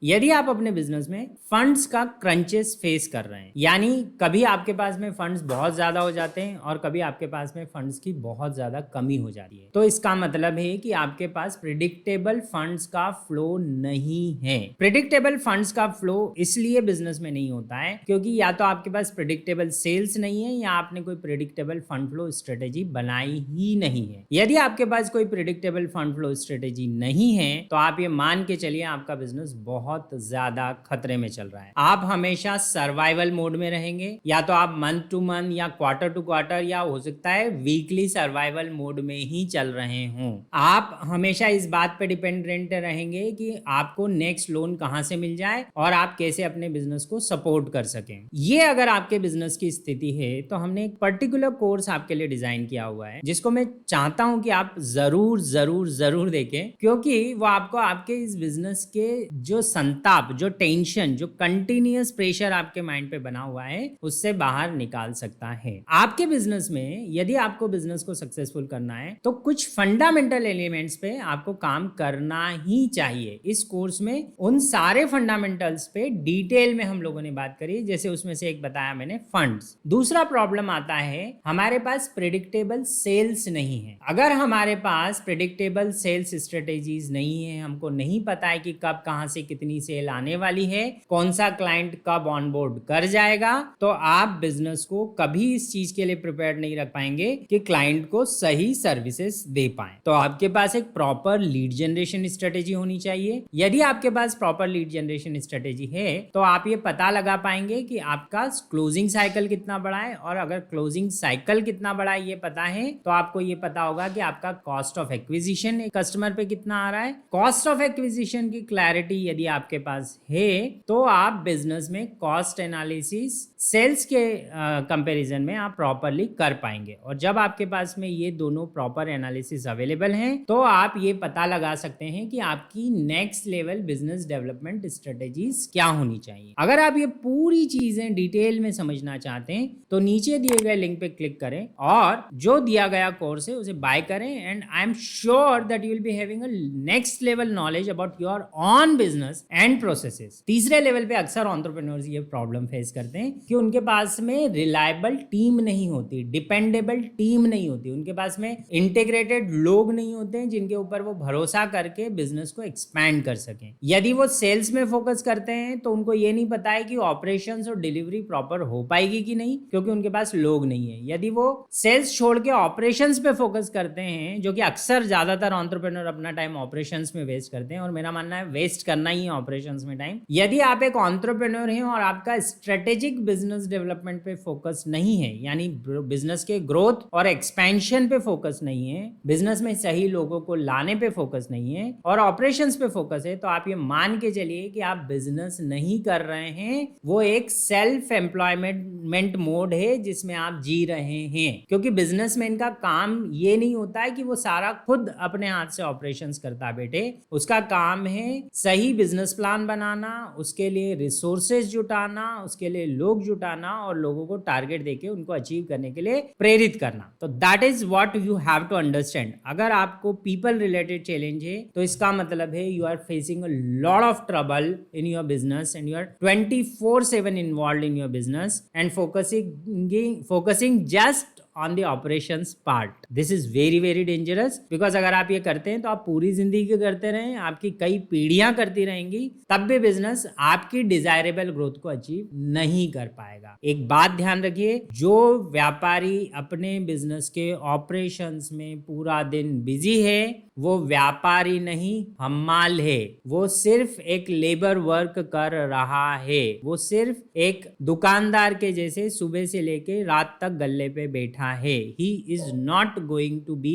यदि आप अपने बिजनेस में फंड्स का क्रंचेस फेस कर रहे हैं, यानी कभी आपके पास में फंड्स बहुत ज्यादा हो जाते हैं और कभी आपके पास में फंड्स की बहुत ज्यादा कमी हो जाती है, तो इसका मतलब है कि आपके पास प्रिडिक्टेबल फंड्स का फ्लो नहीं है। प्रिडिक्टेबल फंड्स का फ्लो इसलिए बिजनेस में नहीं होता है क्योंकि या तो आपके पास प्रिडिक्टेबल सेल्स नहीं है या आपने कोई प्रिडिक्टेबल फंड फ्लो स्ट्रेटेजी बनाई ही नहीं है। यदि आपके पास कोई प्रिडिक्टेबल फंड फ्लो स्ट्रेटेजी नहीं है तो आप ये मान के चलिए आपका बिजनेस बहुत ज्यादा खतरे में चल रहा है। आप हमेशा सर्वाइवल मोड में रहेंगे, या तो आप मंथ टू मंथ या क्वार्टर टू क्वार्टर या हो सकता है वीकली सर्वाइवल मोड में ही चल रहे हों। आप हमेशा इस बात पे डिपेंडेंट रहेंगे कि आपको नेक्स्ट लोन कहां से मिल जाए और आप कैसे अपने बिजनेस को सपोर्ट कर सकें। ये अगर आपके बिजनेस की स्थिति है तो हमने एक पर्टिकुलर कोर्स आपके लिए डिजाइन किया हुआ है जिसको मैं चाहता हूं कि आप जरूर जरूर जरूर देखें, क्योंकि वो आपको आपके इस बिजनेस के जो संताप, जो टेंशन, जो कंटिन्यूअस प्रेशर आपके माइंड पे बना हुआ है उससे बाहर निकाल सकता है। आपके बिजनेस में यदि आपको बिजनेस को सक्सेसफुल करना है तो कुछ फंडामेंटल एलिमेंट्स पे आपको काम करना ही चाहिए। इस कोर्स में उन सारे फंडामेंटल्स पे डिटेल में हम लोगों ने बात करी, जैसे उसमें से एक बताया मैंने फंड्स। दूसरा प्रॉब्लम आता है हमारे पास प्रेडिक्टेबल सेल्स नहीं है। अगर हमारे पास प्रेडिक्टेबल सेल्स स्ट्रेटेजीज नहीं है, हमको नहीं पता है कि कब कहां से कितनी सेल आने वाली है, कौन सा क्लाइंट कब ऑनबोर्ड कर जाएगा, तो आप बिजनेस को कभी इस चीज के लिए प्रिपेयर नहीं रख पाएंगे कि क्लाइंट को सही सर्विसेज दे पाए। तो आपके पास एक प्रॉपर लीड जनरेशन स्ट्रेटेजी होनी चाहिए। यदि आपके पास प्रॉपर लीड जनरेशन स्ट्रेटेजी है तो आप ये पता लगा पाएंगे कि आपका क्लोजिंग साइकिल कितना बड़ा है, और अगर क्लोजिंग साइकिल कितना बड़ा है ये पता है तो आपको ये पता होगा कि आपका कॉस्ट ऑफ एक्विजिशन कस्टमर पे कितना आ रहा है। कॉस्ट ऑफ एक्विजिशन की क्लैरिटी यदि आपके पास है तो आप बिजनेस में कॉस्ट एनालिसिस सेल्स के कंपैरिजन में आप प्रॉपरली कर पाएंगे। और जब आपके पास में ये दोनों प्रॉपर एनालिसिस अवेलेबल हैं तो आप ये पता लगा सकते हैं कि आपकी next level business development strategies क्या होनी चाहिए। अगर आप ये पूरी चीजें डिटेल में समझना चाहते हैं तो नीचे दिए गए लिंक पे क्लिक करें और जो दिया गया कोर्स है उसे बाय करें, and I am sure that you will be having a next level knowledge about your on business and processes. तीसरे लेवल पे अक्सर एंटरप्रेन्योर्स ये प्रॉब्लम फेस करते हैं कि उनके पास में रिलायबल टीम नहीं होती, डिपेंडेबल टीम नहीं होती, उनके पास में इंटीग्रेटेड लोग नहीं होते हैं जिनके ऊपर वो भरोसा करके बिजनेस को एक्सपैंड कर सकें। यदि वो सेल्स में फोकस करते हैं तो उनको ये नहीं पता है कि ऑपरेशंस और डिलीवरी प्रॉपर हो पाएगी कि नहीं, क्योंकि उनके पास लोग नहीं है। यदि वो सेल्स छोड़ के ऑपरेशंस पे फोकस करते हैं, जो कि अक्सर ज्यादातर एंटरप्रेन्योर अपना टाइम ऑपरेशंस में वेस्ट करते हैं, और मेरा मानना है वेस्ट करना ही है ऑपरेशंस में टाइम। यदि आप एक एंटरप्रेन्योर हैं और आपका स्ट्रेटेजिक बिजनेस डेवलपमेंट पे फोकस नहीं है, यानी बिजनेस के ग्रोथ और एक्सपेंशन पे फोकस नहीं है, बिजनेस में सही लोगों को लाने पे फोकस नहीं है और ऑपरेशंस पे फोकस है, तो आप ये मान के चलिए कि आप बिजनेस नहीं कर रहे हैं। वो एक सेल्फ एम्प्लॉयमेंट मोड है जिसमें आप जी रहे हैं, क्योंकि बिजनेसमैन का काम ये नहीं होता है कि वो सारा खुद अपने हाथ से ऑपरेशंस करता बेटे। उसका काम है सही बिजनेस प्लान बनाना, उसके लिए रिसोर्सेज जुटाना, उसके लिए लोग जुटाना और लोगों को टारगेट देके उनको अचीव करने के लिए प्रेरित करना। तो that is what you have to understand. अगर आपको पीपल रिलेटेड चैलेंज है तो इसका मतलब है you are facing a lot of trouble in your business and you are 24/7 involve in your business and focusing just on the operations part. This is very very dangerous because अगर आप ये करते हैं तो आप पूरी जिंदगी करते रहें, आपकी कई पीढ़ियां करती रहेंगी, तब भी बिजनेस आपकी डिजायरेबल ग्रोथ को अचीव नहीं कर पाएगा। एक बात ध्यान रखिए, जो व्यापारी अपने बिजनेस के ऑपरेशंस में पूरा दिन बिजी है वो व्यापारी नहीं हम्माल है। वो सिर्फ एक लेबर वर्क कर रहा है, वो सिर्फ एक दुकानदार के जैसे सुबह से लेके रात तक गल्ले पे बैठा है। He is not going to be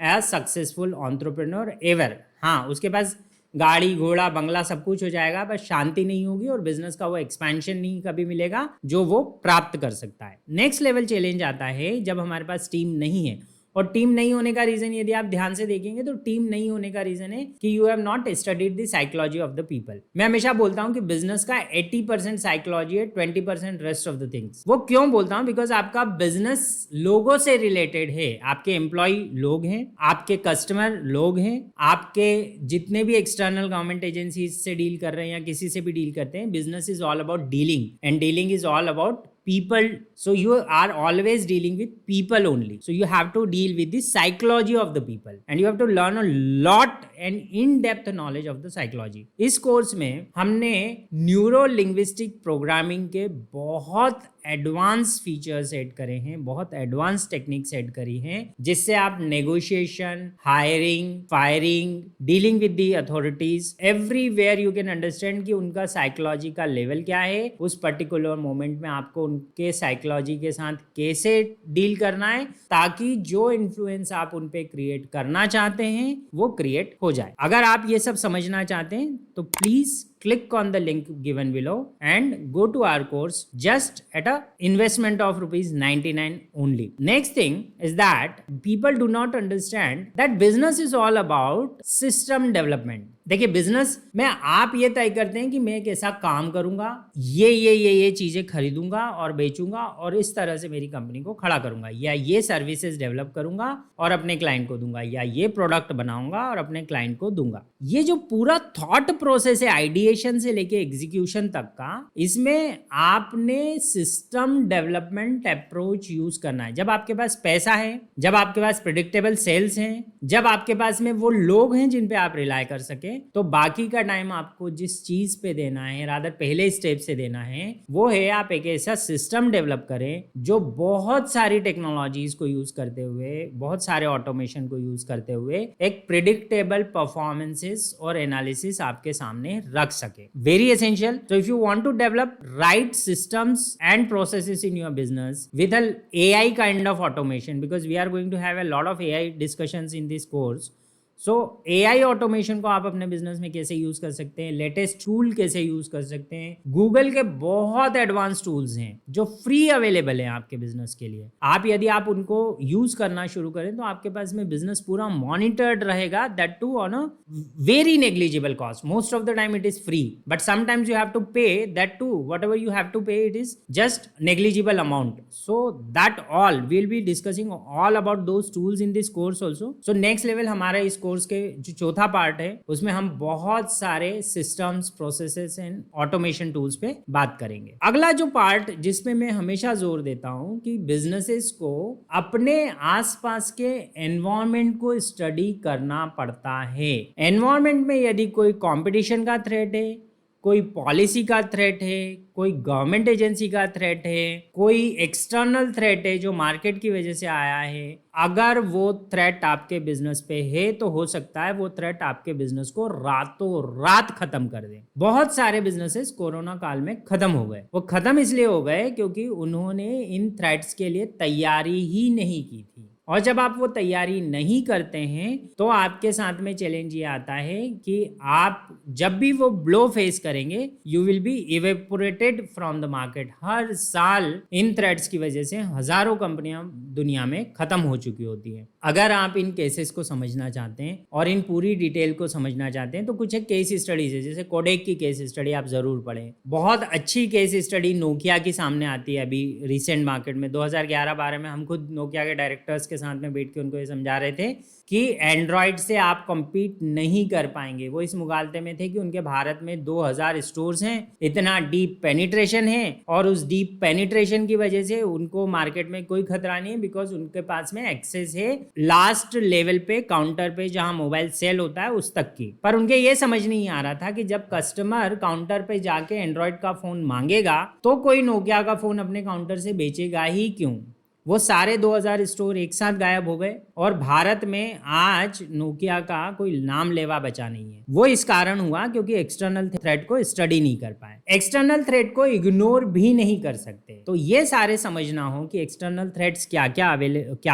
a successful entrepreneur ever. हाँ, उसके पास गाड़ी घोड़ा बंगला सब कुछ हो जाएगा, बस शांति नहीं होगी और बिजनेस का वो एक्सपेंशन नहीं कभी मिलेगा जो वो प्राप्त कर सकता है। नेक्स्ट लेवल चैलेंज आता है जब हमारे पास टीम नहीं है और टीम नहीं होने का रीजन यदि आप ध्यान से देखेंगे तो टीम नहीं होने का रीजन है कि you have not studied the psychology of the people. मैं हमेशा बोलता हूं कि बिजनेस का 80% साइकोलॉजी है, 20% रेस्ट ऑफ द थिंग्स। वो क्यों बोलता हूं? बिकॉज आपका बिजनेस लोगों से रिलेटेड है। आपके एम्प्लॉय लोग हैं, आपके कस्टमर लोग हैं, आपके जितने भी एक्सटर्नल गवर्नमेंट एजेंसीज से डील कर रहे हैं या किसी से भी डील करते हैं, business is all about dealing and dealing is all about people. So you are always dealing with people only, so you have to deal with the psychology of the people and you have to learn a lot and in depth knowledge of the psychology. इस course में हमने neuro linguistic programming के बहुत advance features add करे हैं, बहुत advance techniques add करी हैं, जिससे आप negotiation, hiring, firing, dealing with the authorities, everywhere you can understand कि उनका साइकोलॉजी का लेवल क्या है, उस पर्टिकुलर मोमेंट में आपको उनके साइकोलॉजी के साथ कैसे डील करना है, ताकि जो इन्फ्लुएंस आप उन पे क्रिएट करना चाहते हैं वो क्रिएट हो जाए। अगर आप ये सब समझना चाहते हैं तो please click on the link given below and go to our course just at a investment of ₹99 only. Next thing is that people do not understand that business is all about system development. देखिए, business में आप ये तय करते हैं कि मैं एक ऐसा काम करूंगा, ये चीजें खरीदूंगा और बेचूंगा और इस तरह से मेरी कंपनी को खड़ा करूंगा, या ये सर्विसेज डेवलप करूंगा और अपने क्लाइंट को दूंगा, या ये प्रोडक्ट बनाऊंगा और अपने क्लाइंट को दूंगा। ये जो पूरा थॉट प्रोसेस है आइडिएशन से लेके एग्जीक्यूशन तक का, इसमें आपने सिस्टम डेवलपमेंट अप्रोच यूज करना है। जब आपके पास पैसा है, जब आपके पास प्रेडिक्टेबल सेल्स हैं, जब आपके पास में वो लोग हैं जिन पे आप रिलाय कर सके, तो बाकी का टाइम आपको जिस चीज पे देना है, रादर पहले स्टेप से देना है, वो है आप एक ऐसा सिस्टम डेवलप करें जो बहुत सारी टेक्नोलॉजीज को यूज करते हुए, बहुत सारे ऑटोमेशन को यूज करते हुए एक प्रिडिक्टेबल परफॉर्मेंसेस और एनालिसिस आपके सामने रख सके। Very essential. So if you want to develop right systems and processes in your business with an AI kind of automation, because we are going to have a lot of AI discussions in this course, so AI automation को आप अपने business में कैसे use कर सकते हैं, latest tool कैसे use कर सकते हैं। गूगल के बहुत एडवांस टूल्स हैं जो फ्री अवेलेबल हैं आपके बिजनेस के लिए। आप यदि आप उनको यूज करना शुरू करें तो आपके पास में बिजनेस पूरा मॉनिटर्ड रहेगा, that too on a very negligible cost. Most of the time it is free, but sometimes you have to pay that too, whatever you have to pay it is just negligible amount. So that all will be discussing all about those tools in this course also. So next level हमारा इस course के जो चौथा part है, उसमें हम बहुत सारे systems, processes and automation tools पे बात करेंगे। अगला जो पार्ट जिसमें मैं हमेशा जोर देता हूं कि बिजनेसेस को अपने आसपास के एनवायरनमेंट को स्टडी करना पड़ता है। एनवायरनमेंट में यदि कोई कंपटीशन का थ्रेट है, कोई पॉलिसी का थ्रेट है, कोई गवर्नमेंट एजेंसी का थ्रेट है, कोई एक्सटर्नल थ्रेट है जो मार्केट की वजह से आया है, अगर वो थ्रेट आपके बिजनेस पे है तो हो सकता है वो थ्रेट आपके बिजनेस को रातों रात खत्म कर दे। बहुत सारे बिजनेसेस कोरोना काल में खत्म हो गए। वो खत्म इसलिए हो गए क्योंकि उन्होंने इन थ्रेट्स के लिए तैयारी ही नहीं की थी। और जब आप वो तैयारी नहीं करते हैं तो आपके साथ में चैलेंज ये आता है कि आप जब भी वो ब्लो फेस करेंगे, you will be evaporated from the market. हर साल इन थ्रेट्स की वजह से हजारों कंपनियां दुनिया में खत्म हो चुकी होती हैं। अगर आप इन केसेस को समझना चाहते हैं और इन पूरी डिटेल को समझना चाहते हैं तो कुछ एक केस स्टडीज है, जैसे कोडेक की केस स्टडी आप जरूर पढ़ें। बहुत अच्छी केस स्टडी नोकिया की सामने आती है अभी रिसेंट मार्केट में। 2011-12 में हम खुद नोकिया के डायरेक्टर्स के साथ में बैठ के उनको ये समझा रहे थे कि एंड्रॉयड से आप compete नहीं कर पाएंगे। वो इस मुगालते में थे कि उनके भारत में 2000 स्टोर्स हैं, इतना डीप पेनिट्रेशन है और उस डीप पेनिट्रेशन की वजह से उनको मार्केट में कोई खतरा नहीं है, बिकॉज उनके पास में एक्सेस है लास्ट लेवल पे, काउंटर पे जहां मोबाइल सेल होता है उस तक की। पर उनके ये समझ नहीं आ रहा था कि जब कस्टमर काउंटर पे जाके एंड्रॉयड का फोन मांगेगा तो कोई नोकिया का फोन अपने काउंटर से बेचेगा ही क्यों। वो सारे 2000 स्टोर एक साथ गायब हो गए और भारत में आज नोकिया का कोई नाम लेवा बचा नहीं है। वो इस कारण हुआ क्योंकि एक्सटर्नल थ्रेट को स्टडी नहीं कर पाए। एक्सटर्नल थ्रेट को इग्नोर भी नहीं कर सकते। तो ये सारे समझना हो कि एक्सटर्नल थ्रेट्स क्या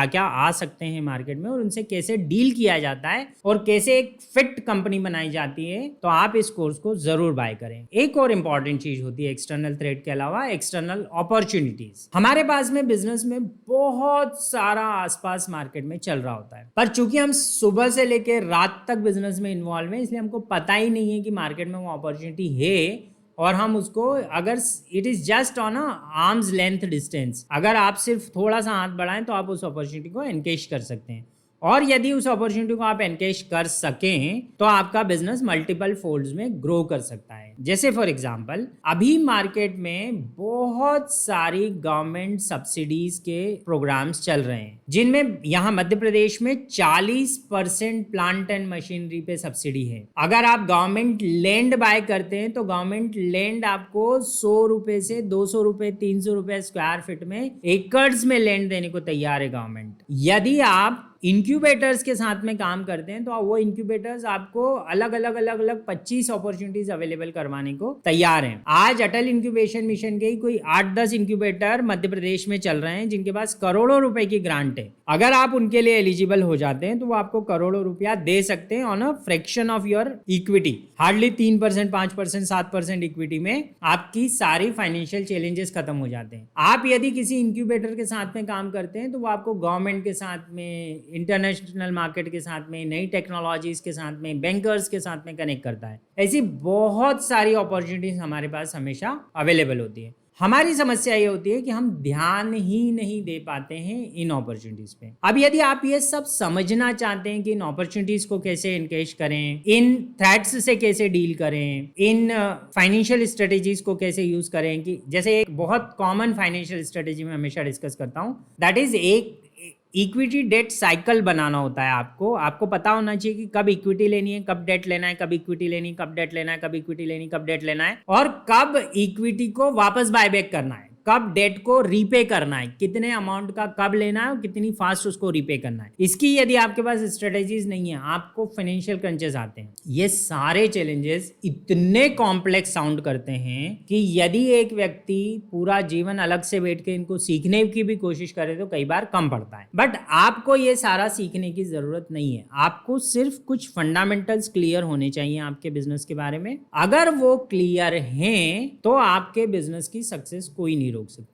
क्या आ सकते हैं मार्केट में और उनसे कैसे डील किया जाता है और कैसे एक फिट कंपनी बनाई जाती है, तो आप इस कोर्स को जरूर बाय करें। एक और इंपॉर्टेंट चीज होती है एक्सटर्नल थ्रेट के अलावा, एक्सटर्नल अपॉर्चुनिटीज। हमारे पास में बिजनेस में बहुत सारा आसपास मार्केट में चल रहा होता है, पर चूंकि हम सुबह से लेकर रात तक बिजनेस में इन्वॉल्व हैं, इसलिए हमको पता ही नहीं है कि मार्केट में वो अपॉर्चुनिटी है और हम उसको, अगर it is just on a arms length distance, अगर आप सिर्फ थोड़ा सा हाथ बढ़ाएं तो आप उस अपॉर्चुनिटी को एनकेश कर सकते हैं। और यदि उस अपॉर्चुनिटी को आप एनकेश कर सकें तो आपका बिजनेस मल्टीपल फोल्ड्स में ग्रो कर सकता है। जैसे फॉर एग्जांपल, अभी मार्केट में बहुत सारी गवर्नमेंट सब्सिडीज के प्रोग्राम्स चल रहे हैं, जिनमें यहाँ मध्य प्रदेश में 40% प्लांट एंड मशीनरी पे सब्सिडी है। अगर आप गवर्नमेंट लैंड बाय करते हैं तो गवर्नमेंट लैंड आपको 100 रुपए से 200 रुपए 300 रुपए स्क्वायर फीट में एकर्स में लैंड देने को तैयार है गवर्नमेंट। यदि आप इंक्यूबेटर्स के साथ में काम करते हैं तो वो इंक्यूबेटर्स आपको अलग अलग 25 अपॉर्चुनिटीज अवेलेबल करवाने को तैयार हैं। आज अटल इंक्यूबेशन मिशन के ही कोई 8-10 इंक्यूबेटर मध्य प्रदेश में चल रहे हैं, जिनके पास करोड़ों रुपए की ग्रांट है। अगर आप उनके लिए एलिजिबल हो जाते हैं तो वो आपको करोड़ों रुपया दे सकते हैं on a fraction of your equity. Hardly 3%, 5%, 7% equity में आपकी सारी फाइनेंशियल चैलेंजेस खत्म हो जाते हैं। आप यदि किसी इंक्यूबेटर के साथ में काम करते हैं तो वो आपको गवर्नमेंट के साथ में, इंटरनेशनल मार्केट के साथ में, नई टेक्नोलॉजीज के साथ में, बैंकर्स के साथ में कनेक्ट करता है। ऐसी बहुत सारी अपॉर्चुनिटीज हमारे पास हमेशा अवेलेबल होती है। हमारी समस्या ये होती है कि हम ध्यान ही नहीं दे पाते हैं इन अपॉर्चुनिटीज पे। अब यदि आप ये सब समझना चाहते हैं कि इन अपॉर्चुनिटीज को कैसे एनकेश करें, इन थ्रेट्स से कैसे डील करें, इन फाइनेंशियल स्ट्रेटेजीज को कैसे यूज करें, कि जैसे एक बहुत कॉमन फाइनेंशियल स्ट्रेटेजी में हमेशा डिस्कस करता हूं, दैट इज एक इक्विटी डेट साइकिल बनाना होता है। आपको पता होना चाहिए कि कब इक्विटी लेनी है, कब डेट लेना है, कब इक्विटी लेनी, कब डेट लेना है, कब इक्विटी लेनी, कब डेट लेना है, और कब इक्विटी को वापस बायबैक करना है, कब डेट को रीपे करना है, कितने अमाउंट का कब लेना है और कितनी फास्ट उसको रीपे करना है। इसकी यदि आपके पास स्ट्रेटेजीज नहीं है, आपको फाइनेंशियल क्रंचेस आते हैं। ये सारे चैलेंजेस इतने कॉम्प्लेक्स साउंड करते हैं कि यदि एक व्यक्ति पूरा जीवन अलग से बैठ के इनको सीखने की भी कोशिश करे तो कई बार कम पड़ता है। बट आपको ये सारा सीखने की जरूरत नहीं है। आपको सिर्फ कुछ फंडामेंटल्स क्लियर होने चाहिए आपके बिजनेस के बारे में। अगर वो क्लियर हैं तो आपके बिजनेस की सक्सेस कोई नहीं रोक सकता।